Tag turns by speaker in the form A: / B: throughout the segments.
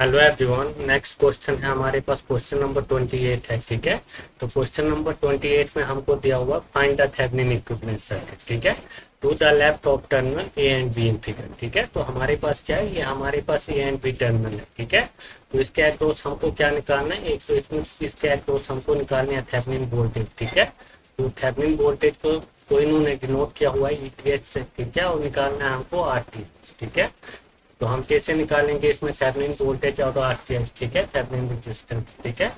A: Hello everyone. Next question है हमारे पास, question number 28 है। ठीक है, तो क्वेश्चन नंबर 28 में हमको दिया हुआ find the Thevenin equivalent circuit. ठीक है, to the left of terminal A and B in figure. ठीक है, तो हमारे पास क्या है, ये हमारे पास ए एंड बी टर्मिनल है। ठीक है, तो इसके अक्रॉस हमको क्या निकालना है, एक तो इसमें इसके अक्रॉस हमको निकालना है थेवेनिन वोल्टेज। ठीक है, तो थेवेनिन वोल्टेज को इन्होंने डिनोट किया हुआ है ईटीएच से। ठीक है, और निकालना है हमको आरटीएच। ठीक है, तो हम कैसे निकालेंगे इसमें थेवेनिन वोल्टेज और आरटीएच। ठीक है, थेवेनिन रेजिस्टेंस। ठीक है,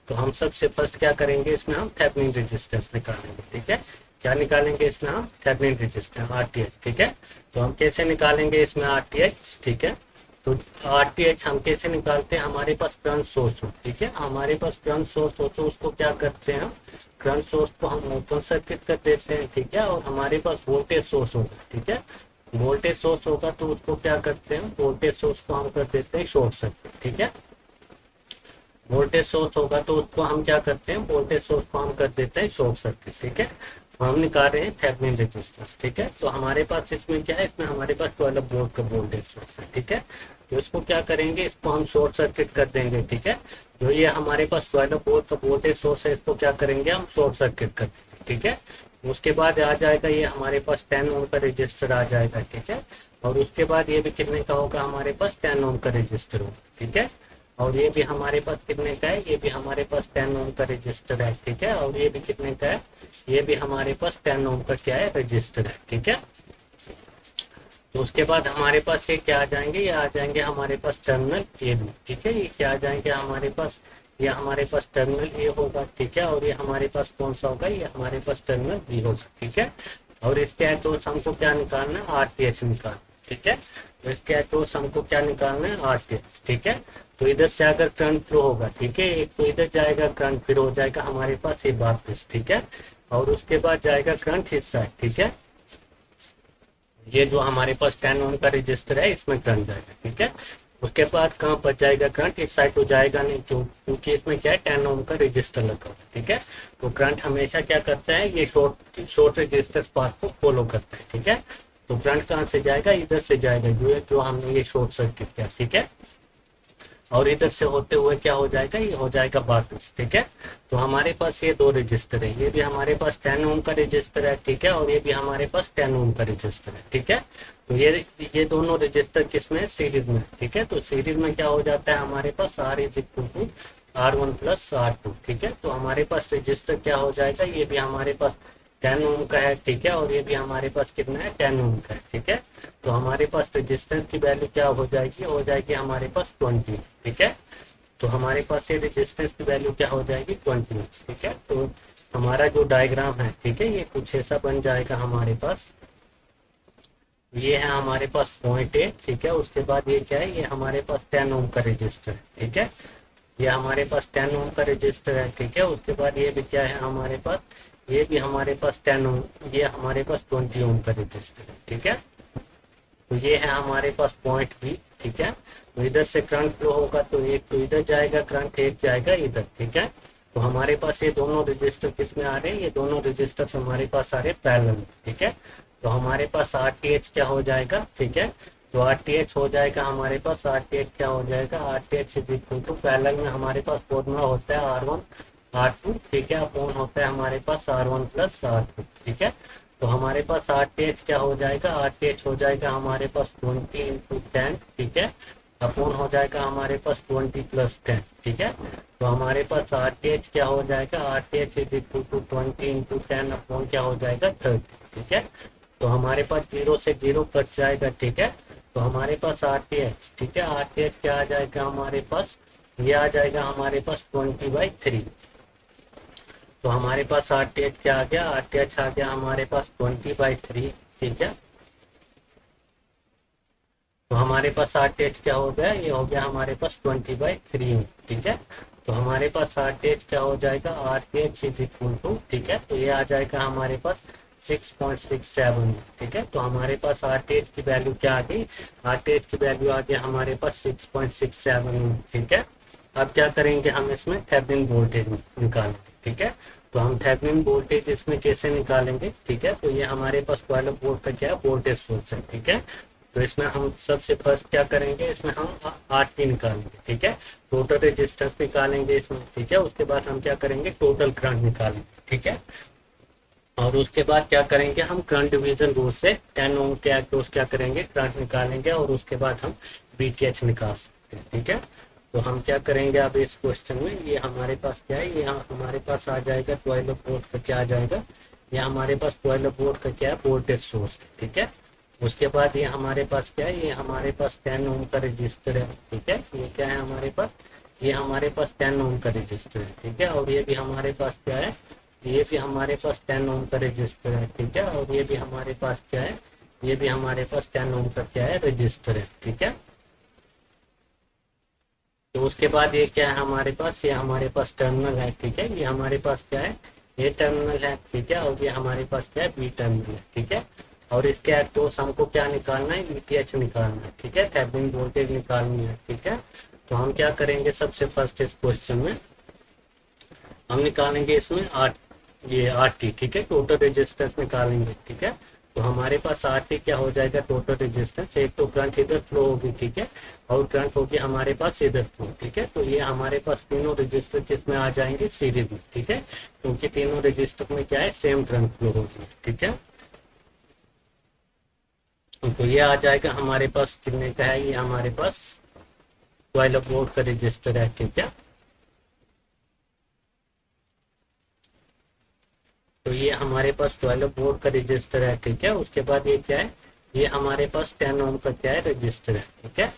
A: तो हम सबसे फर्स्ट क्या करेंगे, इसमें हम थेवेनिन रेजिस्टेंस निकालेंगे। ठीक है, क्या निकालेंगे इसमें हम थेवेनिन रेजिस्टेंस आरटीएच। ठीक है, तो हम कैसे निकालेंगे इसमें आरटीएच। ठीक है, तो आरटीएच हम कैसे निकालते हैं, हमारे पास करंट सोर्स हो। ठीक है, हमारे पास करंट सोर्स हो तो उसको क्या करते हैं हम, करंट सोर्स को हम ओपन सर्किट कर देते हैं। ठीक है, और हमारे पास वोल्टेज सोर्स होगा। ठीक है, वोल्टेज सोर्स होगा तो उसको क्या करते हैं, वोल्टेज सोर्स को हम कर देते हैं शॉर्ट सर्किट। ठीक है, वोल्टेज सोर्स होगा तो उसको हम क्या करते हैं, वोल्टेज सोर्स को हम कर देते हैं शॉर्ट सर्किट। ठीक है, तो हम निकाल रहे हैं थेवेनिन रेजिस्टेंस। ठीक है, तो हमारे पास इसमें क्या है, इसमें हमारे पास 12 वोल्ट का वोल्टेज सोर्स है। ठीक है, तो इसको क्या करेंगे, इसको हम शॉर्ट सर्किट कर देंगे। ठीक है, जो ये हमारे पास 12 वोल्ट का वोल्टेज सोर्स है, इसको क्या करेंगे हम शॉर्ट सर्किट कर देंगे। ठीक है, उसके बाद आ जाएगा ये हमारे पास 10 ओम का रजिस्टर आ जाएगा। ठीक है, और उसके बाद ये भी कितने का होगा, हमारे पास 10 ओम का रजिस्टर होगा। ठीक है, और ये भी हमारे पास कितने का है, ये भी हमारे पास 10 ओम का रजिस्टर है। ठीक है, और ये भी कितने का है, ये भी हमारे पास 10 ओम का क्या है, रजिस्टर है। ठीक है, तो उसके बाद हमारे पास ये क्या आ जाएंगे, ये आ जाएंगे हमारे पास टर्मिनल ए बी। ठीक है, ये क्या आ जाएंगे हमारे पास, ये हमारे पास टर्मिनल ए होगा। ठीक है, और ये हमारे पास कौन सा होगा, ये हमारे पास टर्मिनल बी होगा। ठीक है, और इसके अक्रॉस हमको क्या निकालना है, आरटीएच निकालना। ठीक है, तो इसके अक्रॉस हमको क्या निकालना है, आरटीएच। ठीक है, तो इधर से अगर करंट फ्लो होगा, ठीक है, एक तो इधर जाएगा करंट, फिर हो जाएगा हमारे पास ये वापस। ठीक है, और उसके बाद जाएगा करंट इस साइड। ठीक है, ये जो हमारे पास 10 ओम का रजिस्टर है, इसमें करंट जाएगा। ठीक है, उसके बाद कहाँ पर जाएगा करंट, इस साइड तो जाएगा नहीं, क्योंकि इसमें क्या है, 10 ओम का रजिस्टर लगा हुआ है। ठीक है, तो करंट हमेशा क्या करता है, ये शॉर्ट रजिस्टर पाथ को फॉलो करता है। ठीक है, तो करंट कहाँ से जाएगा, इधर से जाएगा, जो हमने ये शॉर्ट सर्किट किया। ठीक है, और इधर से होते हुए क्या हो जाएगा, ये हो जाएगा वापस। ठीक है, तो हमारे पास ये दो रजिस्टर है, ये भी हमारे पास 10 ओम का रजिस्टर है। ठीक है, और ये भी हमारे पास 10 ओम का रजिस्टर है। ठीक है, तो ये दोनों रजिस्टर किसमें है, सीरीज में। ठीक है, तो सीरीज में क्या हो जाता है, हमारे पास R is equal to R1 plus R2। ठीक है, तो हमारे पास रजिस्टर क्या हो जाएगा, ये भी हमारे पास 10 ओम का है। ठीक है, और ये भी हमारे पास कितना है, 10 ओम का है। ठीक है, तो हमारे पास रेजिस्टेंस की वैल्यू क्या हो जाएगी हमारे पास 20। ठीक है, तो हमारे पास ये रेजिस्टेंस की वैल्यू क्या हो जाएगी, 20। ठीक है, तो हमारा जो डायग्राम है, ठीक है, ये कुछ ऐसा बन जाएगा हमारे पास। ये है हमारे पास पॉइंट ए। ठीक है, उसके बाद ये क्या है, ये हमारे पास 10 ओम का रजिस्टर है। ठीक है, ये हमारे पास 10 ओम का रजिस्टर है। ठीक है, उसके बाद ये भी क्या है हमारे पास, ये भी हमारे पास 10 ओम, ये हमारे पास 20 ओम का रजिस्टर है। ठीक है, तो ये है हमारे पास पॉइंट बी। ठीक है, तो इधर से करंट फ्लो होगा तो एक तो इधर जाएगा करंट, एक जाएगा इधर। ठीक है, तो हमारे पास ये दोनों रजिस्टर किसमें आ रहे हैं, ये दोनों रजिस्टर हमारे पास आ रहे हैं पैरेलल में। ठीक है, तो हमारे पास आरटीएच क्या हो जाएगा, ठीक है, तो आरटीएच हो जाएगा हमारे पास, आरटीएच क्या हो जाएगा, RTH is equal to parallel में हमारे पास फॉर्मूला होता है R1 R2। ठीक है, अपॉन होता है हमारे पास R1 प्लस R2। ठीक है, तो हमारे पास आरटीएच क्या हो जाएगा, आरटीएच हो जाएगा हमारे पास 20 इंटू 10। ठीक है, अपॉन हो जाएगा हमारे पास 20 प्लस 10। ठीक है, तो हमारे पास आरटीएच क्या हो जाएगा, RTH is equal to 20 into 10 upon क्या हो जाएगा 30। ठीक है, तो हमारे पास 0 से 0 कट जाएगा। ठीक है, तो हमारे पास आरटीएच, ठीक है, आरटीएच क्या आ जाएगा हमारे पास, ये आ जाएगा हमारे पास 20/3। तो हमारे पास आरटीएच क्या आ गया, आरटीएच आ गया हमारे पास 20/3। ठीक है, तो हमारे पास आरटीएच क्या हो गया, ये हो गया हमारे पास 20/3। ठीक है, तो हमारे पास आरटीएच क्या हो जाएगा, आरटीएच इज इक्वल टू, ठीक है, तो ये आ जाएगा हमारे पास 6.67। ठीक है, तो हमारे पास आरटीएच की वैल्यू क्या आ गई, आरटीएच की वैल्यू आ गया हमारे पास 6.67। ठीक है, अब क्या करेंगे, हम इसमें थेवेनिन वोल्टेज निकालेंगे। ठीक है, तो हम थेवेनिन वोल्टेज इसमें कैसे निकालेंगे, ठीक है, तो ये हमारे पास 12 वोल्ट का क्या है, वोल्टेज सोर्स है। ठीक है, तो इसमें हम सबसे फर्स्ट क्या करेंगे, इसमें हम RT निकालेंगे, ठीक है, टोटल रेजिस्टेंस निकालेंगे इसमें, ठीक है। उसके बाद हम क्या करेंगे, टोटल करंट निकालेंगे, ठीक है। और उसके बाद क्या करेंगे, हम करंट डिवीजन रूल से 10 ओम के अक्रॉस क्या करेंगे, करंट निकालेंगे, और उसके बाद हम VTH निकाल सकते हैं, ठीक है। तो हम क्या करेंगे अब इस क्वेश्चन में, ये हमारे पास क्या है, ये हमारे पास आ जाएगा 12 वोल्ट का, क्या आ जाएगा, ये हमारे पास 12 वोल्ट का क्या है, वोल्टेज सोर्स, ठीक है। उसके बाद ये हमारे पास क्या है, ये हमारे पास 10 ओम का रजिस्टर है, ठीक है। ये क्या है हमारे पास, ये हमारे पास 10 ओम का रजिस्टर है, ठीक है। और ये भी हमारे पास क्या है, ये भी हमारे पास 10 ओम का रजिस्टर है, ठीक है। और ये भी हमारे पास क्या है, ये भी हमारे पास 10 ओम का क्या है, रजिस्टर है, ठीक है। तो उसके बाद ये क्या है हमारे पास, ये हमारे पास टर्मिनल है, ठीक है। ये हमारे पास क्या है, ये टर्मिनल है, ठीक है। और ये हमारे पास क्या है, बी टर्मिनल है, ठीक है। और इसके अक्रॉस हमको क्या निकालना है, VTH निकालना है, ठीक है, थेवेनिन वोल्टेज निकालनी है, ठीक है। तो हम क्या करेंगे, सबसे फर्स्ट इस क्वेश्चन में हम निकालेंगे इसमें ये RT, ठीक है, टोटल रेजिस्टेंस निकालेंगे, ठीक है। तो हमारे पास RT क्या हो जाएगा, टोटल रेजिस्टेंस, एक तो करंट इधर फ्लो होगी, ठीक है, और करंट होगी हमारे पास इधर फ्लो, ठीक है। तो ये हमारे पास तीनों रजिस्टर किस में आ जाएंगे, सीरीज में, ठीक है, क्योंकि तीनों रजिस्टर में क्या है, सेम करंट फ्लो होगी, ठीक है। तो ये आ जाएगा हमारे पास कितने का है, ये हमारे पास 12 वोल्ट का रजिस्टर है, ठीक है। तो ये हमारे पास 12 वोल्ट का रजिस्टर है, ठीक है। उसके बाद ये क्या है, ये हमारे पास 10 ओम का क्या है, रजिस्टर है, ठीक है।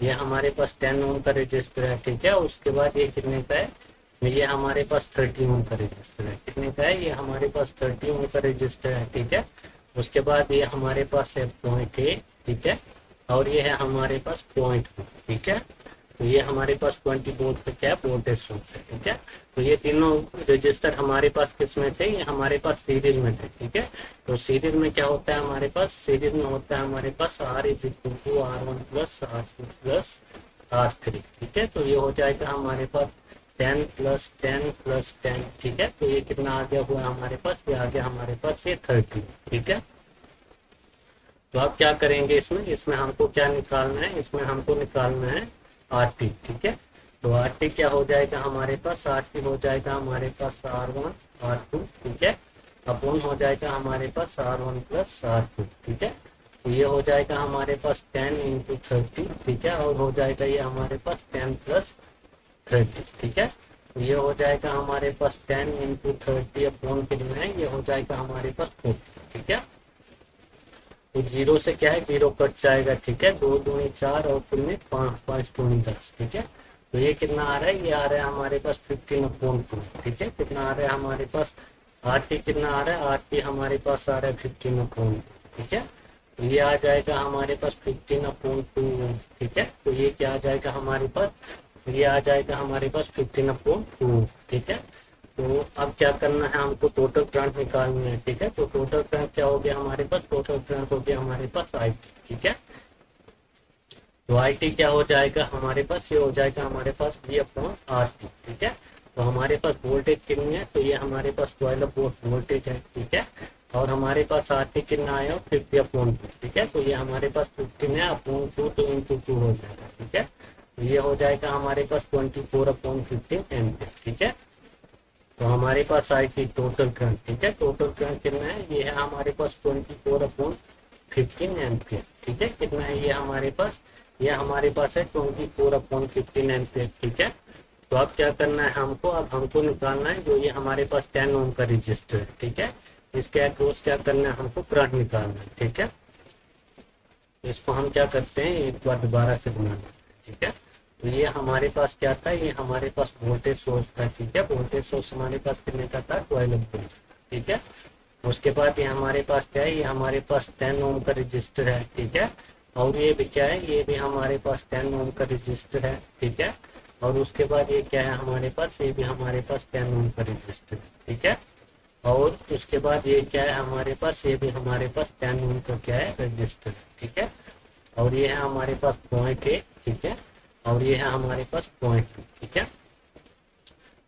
A: ये हमारे पास 10 ओम का रजिस्टर है, ठीक है। उसके बाद ये कितने का है, ये हमारे पास 30 ओम का रजिस्टर है, कितने का है, ये हमारे पास 30 ओम का रजिस्टर है, ठीक है। उसके बाद ये हमारे पास है 0.8, ठीक है। और ये है हमारे पास 0.2, ठीक है। तो ये हमारे पास 20 वोल्ट का क्या है, वोल्टेज सोर्स है, ठीक है। तो ये तीनों रजिस्टर हमारे पास किस में थे, ये हमारे पास सीरीज में थे, ठीक है। तो सीरीज में क्या होता है हमारे पास, सीरीज में होता है हमारे पास R is equal to R1 plus R2 plus R3, ठीक है। तो ये हो जाएगा हमारे पास 10 प्लस 10 प्लस 10, ठीक है। तो ये कितना आ गया हुआ हमारे पास, ये आ गया हमारे पास ये 30, ठीक है। तो अब क्या करेंगे इसमें, इसमें हमको क्या निकालना है, इसमें हमको निकालना है RT, ठीक है। तो RT क्या हो जाएगा हमारे पास, RT हो जाएगा हमारे पास R1 R2, ठीक है, अपॉन हो जाएगा हमारे पास R1 प्लस R2, ठीक है। तो ये हो जाएगा हमारे पास 10 इंटू 30, ठीक है। और हो जाएगा ये हमारे पास 10 प्लस 30, ठीक है। तो ये हो जाएगा हमारे पास 10 इंटू 30 अपॉन कितना है, ये हो जाएगा हमारे पास 40, ठीक है। तो जीरो से क्या है, जीरो कट जाएगा, ठीक है। 2 दूनी 4 और कितने 5, 5 दूनी 10, ठीक है। तो ये कितना आ रहा है, ये आ रहा है हमारे पास 15/2, ठीक है। कितना आ रहा है हमारे पास, RT कितना आ रहा है, RT हमारे पास आ रहा है 15/2, ठीक है। तो ये आ जाएगा हमारे पास 15/2, ठीक है। तो ये क्या आ जाएगा हमारे पास, ये आ जाएगा हमारे पास 15/2, ठीक है। तो अब क्या करना है हमको, टोटल करंट निकालनी है, ठीक है। तो टोटल करंट क्या हो गया हमारे पास, टोटल करंट हो गया हमारे पास IT, ठीक है। तो IT क्या हो जाएगा हमारे पास, ये हो जाएगा हमारे पास V/RT, ठीक है। तो हमारे पास वोल्टेज कितनी है, तो ये हमारे पास 12 वोल्ट वोल्टेज है, ठीक है। और हमारे पास RT कितना आया, 50/2, ठीक है। तो ये हमारे पास 15 है अपॉन 2, तो इंटू 2 हो जाएगा, ठीक है। तो ये हो जाएगा हमारे पास 24/15 एम्पियर, ठीक है। तो हमारे पास आएगी टोटल करंट, ठीक है। टोटल करंट कितना है, ये है हमारे पास 24/15 एम्पियर, ठीक है। कितना है ये हमारे पास, ये हमारे पास है 24/15 एम्पियर, ठीक है। तो अब क्या करना है हमको, अब हमको निकालना है जो ये हमारे पास 10 ओम का रजिस्टर है, ठीक है। इसके अक्रॉस क्या करना है हमको, करंट निकालना है, ठीक है। इसको हम क्या करते हैं, एक बार दोबारा से बनाना है, ठीक है। तो ये हमारे पास क्या था, ये हमारे पास वोल्टेज सोर्स था, ठीक है। वोल्टेज सोर्स हमारे पास कितने का था, 12 वोल्ट, ठीक है। उसके बाद ये हमारे पास क्या है, ये हमारे पास 10 ओम का रजिस्टर है, ठीक है। और ये भी क्या है, ये भी हमारे पास 10 ओम का रजिस्टर है, ठीक है। और उसके बाद ये क्या है हमारे पास, ये भी हमारे पास 10 ओम का रजिस्टर है, ठीक है। और उसके बाद ये क्या है हमारे पास, ये भी हमारे पास 10 ओम का क्या है, रजिस्टर है, ठीक है। और ये है हमारे पास 0.8, ठीक है। और ये है हमारे पास 0.2, ठीक है।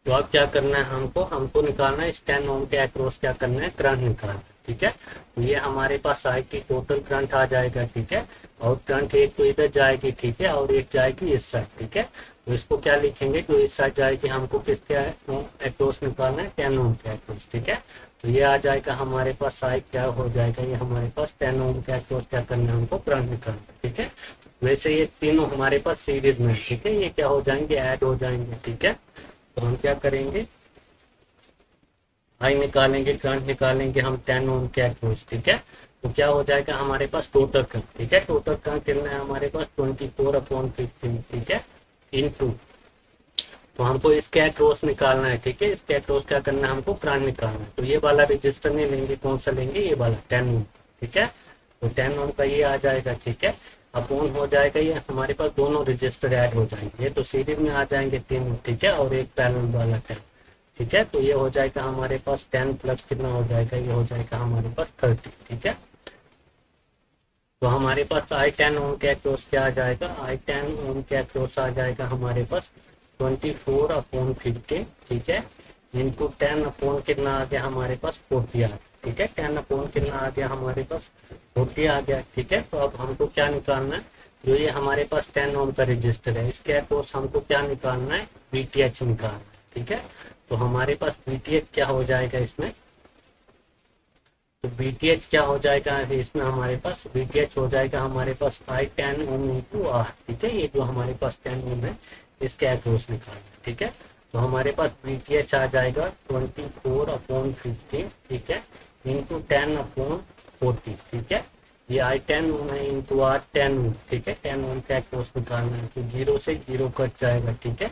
A: तो अब क्या करना है हमको निकालना है इस 10 ओम के अक्रॉस क्या करना है, करंट निकालना है, ठीक है। तो ये हमारे पास आई की टोटल करंट आ जाएगा, ठीक है। और करंट एक तो इधर जाएगी, ठीक है, और एक जाएगी इस साइड, ठीक है। तो इसको क्या लिखेंगे, जो इस साइड जाएगी हमको किसके अक्रॉस निकालना है, 10 ओम के अक्रॉस, ठीक है। तो ये आ जाएगा हमारे पास आई क्या हो जाएगा, ये हमारे पास 10 ओम के अक्रॉस क्या करना है, हमको करंट निकालना है, ठीक है। वैसे ये तीनों हमारे पास सीरीज में, ठीक है, ये क्या हो जाएंगे, ऐड हो जाएंगे, ठीक है। तो हम क्या करेंगे, आई निकालेंगे, करंट निकालेंगे हम 10 ओम के अक्रॉस, ठीक है। तो क्या हो जाएगा हमारे पास टोटल करंट, ठीक है। टोटल करंट कितना है हमारे पास 24/15, ठीक है, इनटू। तो हमको इसके अक्रॉस निकालना है, ठीक है। इसके अक्रॉस क्या करना है, हमको करंट निकालना है। तो ये वाला रजिस्टर नहीं लेंगे, कौन सा लेंगे, ये वाला 10 ओम, ठीक है। तो 10 ओम का ये आ जाएगा, ठीक है। अपॉन हो जाएगा, ये हमारे पास दोनों रजिस्टर ऐड हो जाएंगे, ये तो सीरीज में आ जाएंगे तीन, ठीक है, और एक पैरेलल वाला 10, ठीक है। तो ये हो जाएगा हमारे पास 10 प्लस कितना हो जाएगा, ये हो जाएगा हमारे पास 30, ठीक है। तो हमारे पास आई 10 ओम के अक्रॉस क्या आ जाएगा, आई 10 ओम के अक्रॉस आ जाएगा हमारे पास 24/15, ठीक है, इनटू 10 अपॉन कितना आ गया हमारे पास 40 आ गया, ठीक है। 10 अपॉन कितना आ गया हमारे पास 40 आ गया, ठीक है। तो अब हमको क्या निकालना है, जो ये हमारे पास 10 ओम का रजिस्टर है, इसके अक्रॉस हमको क्या निकालना है, बीटीएच निकालना है, ठीक है। तो हमारे पास बीटीएच क्या हो जाएगा इसमें, तो बीटीएच क्या हो जाएगा इसमें, हमारे पास बीटीएच हो जाएगा हमारे पास आई 10 ओम इंटू आर, ठीक है। ये जो हमारे पास 10 ओम है इसके अक्रॉस निकालना, ठीक है। तो हमारे पास बीटीएच आ जाएगा 24/15, ठीक है, इंटू 10/40, ठीक है। ये आई 10 ओम है इंटू आर 10 ओम, ठीक है। 10 ओम के अक्रॉस निकालना है, तो 0 से 0 कट जाएगा, ठीक है।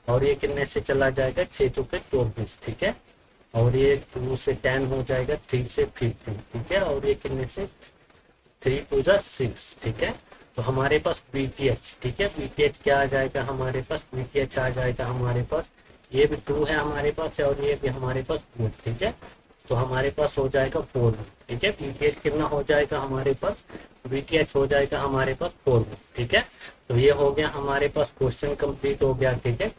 A: और ये कितने से चला जाएगा, 6 चौके 24, ठीक है। और ये 2 से 10 हो जाएगा, 3 से 15, ठीक है। और ये कितने से 3 to the 6, ठीक है। तो हमारे पास बीटीएच, ठीक है, बीटीएच क्या आ जाएगा हमारे पास, बीटीएच आ जाएगा हमारे पास, ये भी 2 है हमारे पास और ये भी हमारे पास 4, ठीक है। तो हमारे पास हो जाएगा 4, ठीक है। बीटीएच कितना हो जाएगा हमारे पास, बीटीएच हो जाएगा हमारे पास 4, ठीक है। तो ये हो गया हमारे पास क्वेश्चन कंप्लीट हो गया, ठीक है।